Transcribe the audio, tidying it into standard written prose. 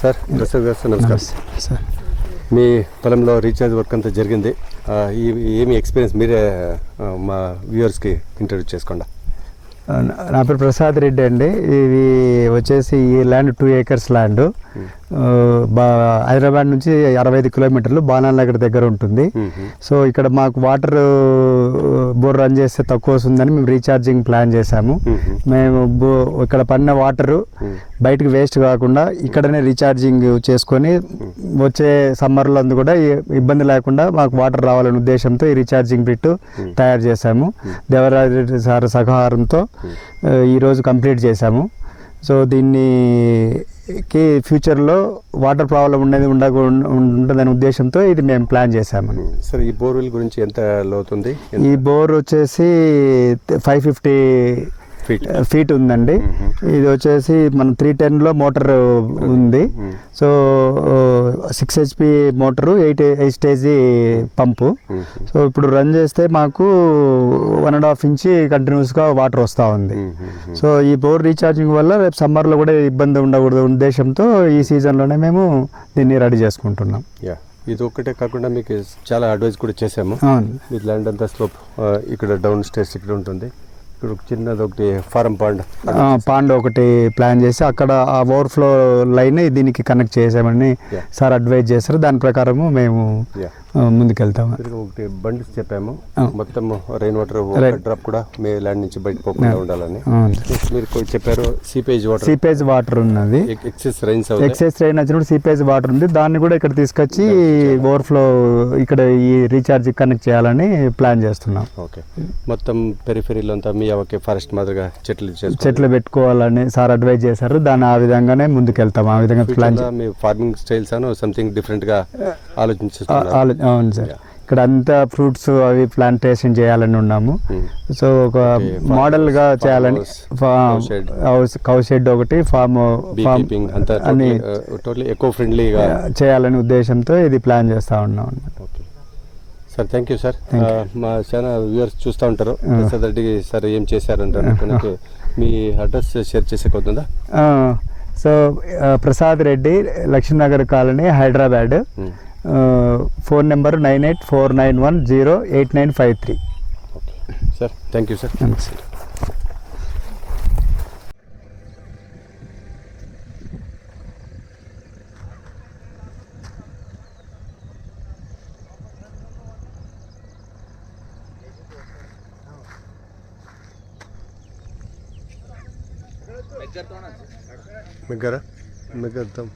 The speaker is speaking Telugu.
సార్ ప్రసాద్ గారు సార్ నమస్కారం సార్. మీ పొలంలో రీఛార్జ్ వర్క్ అంతా జరిగింది. ఏమి ఎక్స్పీరియన్స్ మీరే మా వ్యూవర్స్కి ఇంట్రడ్యూస్ చేసుకోండి. నా పేరు ప్రసాద్ రెడ్డి అండి. ఇది వచ్చేసి ఈ ల్యాండ్ 2 acres ల్యాండ్. హైదరాబాద్ నుంచి 65 కిలోమీటర్లు బాణానగర్ దగ్గర ఉంటుంది. సో ఇక్కడ మాకు వాటర్ బోర్ రన్ చేస్తే తక్కువ వస్తుందని మేము రీఛార్జింగ్ ప్లాన్ చేశాము. మేము ఇక్కడ పడిన వాటరు బయటకు వేస్ట్ కాకుండా ఇక్కడనే రీఛార్జింగ్ చేసుకొని వచ్చే సమ్మర్లో అందు కూడా ఇబ్బంది లేకుండా మాకు వాటర్ రావాలనే ఉద్దేశంతో ఈ రీఛార్జింగ్ బిట్ తయారు చేశాము. దేవరాజ్ రెడ్డి సార్ సహకారంతో ఈరోజు కంప్లీట్ చేశాము. సో దీనికి ఫ్యూచర్లో వాటర్ ప్రాబ్లం ఉంటుందనే ఉద్దేశంతో ఇది మేము ప్లాన్ చేశాము. సార్ ఈ బోర్వెల్ గురించి ఎంత లోతుంది? ఈ బోర్ వచ్చేసి 550 ఫీట్ ఉందండి. ఇది వచ్చేసి మనం 310లో మోటార్ ఉంది. సో 6 HP మోటరు, 8 kg పంపు. సో ఇప్పుడు రన్ చేస్తే మాకు 1.5 ఇంచ్ కంటిన్యూస్గా వాటర్ వస్తూ ఉంది. సో ఈ బోర్ రీఛార్జింగ్ వల్ల రేపు సమ్మర్లో కూడా ఇబ్బంది ఉండకూడదు ఉద్దేశంతో ఈ సీజన్లోనే మేము దీన్ని రెడీ చేసుకుంటున్నాం. ఇది ఒక్కటే కాకుండా మీకు చాలా అడ్వైజ్ కూడా చేసాము. మీ ల్యాండ్ అంతా స్లోప్, ఇక్కడ డౌన్ స్టేజ్ ఇక్కడ ఉంటుంది. ఇక్కడ చిన్నది ఒకటి ఫారం పాండ్ ఒకటి ప్లాన్ చేసి అక్కడ ఆ ఓవర్ఫ్లో లైన్ దీనికి కనెక్ట్ చేసామని సార్ అడ్వైజ్ చేస్తారు. దాని ప్రకారము మేము ముందుకెళ్తాము. ఒకటి బండిస్ చెప్పాము, మొత్తం రెయిన్ వాటర్ డ్రాప్ కూడా మీ ల్యాండ్ నుంచి బయట పోకుండా ఉండాలని. మీరు చెప్పారు సీపేజ్ వాటర్ ఉన్నది. ఎక్సెస్ రైన్ వచ్చినప్పుడు సీపేజ్ వాటర్ ఉంది. దాన్ని కూడా ఇక్కడ తీసుకొచ్చి ఓవర్ఫ్లో ఇక్కడ ఈ రీఛార్జ్ కనెక్ట్ చేయాలని ప్లాన్ చేస్తున్నాం. ఓకే, మొత్తం పెరిఫెరీలో అంతా మీ ఫారెస్ట్ మాదిరిగా చెట్లు పెట్టుకోవాలని సార్ అడ్వైజ్ చేశారు. దాన్ని ఆ విధంగానే ముందుకెళ్తాం. ఆ విధంగా ప్లాన్ మీ ఫార్మింగ్ స్టైల్స్ అను సంథింగ్ డిఫరెంట్ గా ఆలోచించారు. అవును సార్, ఇక్కడ అంతా ఫ్రూట్స్ అవి ప్లాంటేషన్ చేయాలని ఉన్నాము. సో ఒక మోడల్ గా చేయాలని కౌ షెడ్ ఒకటి ఫామ్ అన్ని ఎకో ఫ్రెండ్లీగా చేయాలని ఉద్దేశంతో ఇది ప్లాన్ చేస్తా ఉన్నాం. Sir thank you sir. మా చాలా వ్యూవర్స్ చూస్తూ ఉంటారు ప్రసాద్ రెడ్డి సార్ ఏం చేశారంటారు. మీ అడ్రస్ షేర్ చేసే కొద్దిందా? So Prasad Reddy, Lakshminagar colony, Hyderabad. Phone number 9849108953. Sir thank you sir. మిగ్గరా మిగ్గర్తాం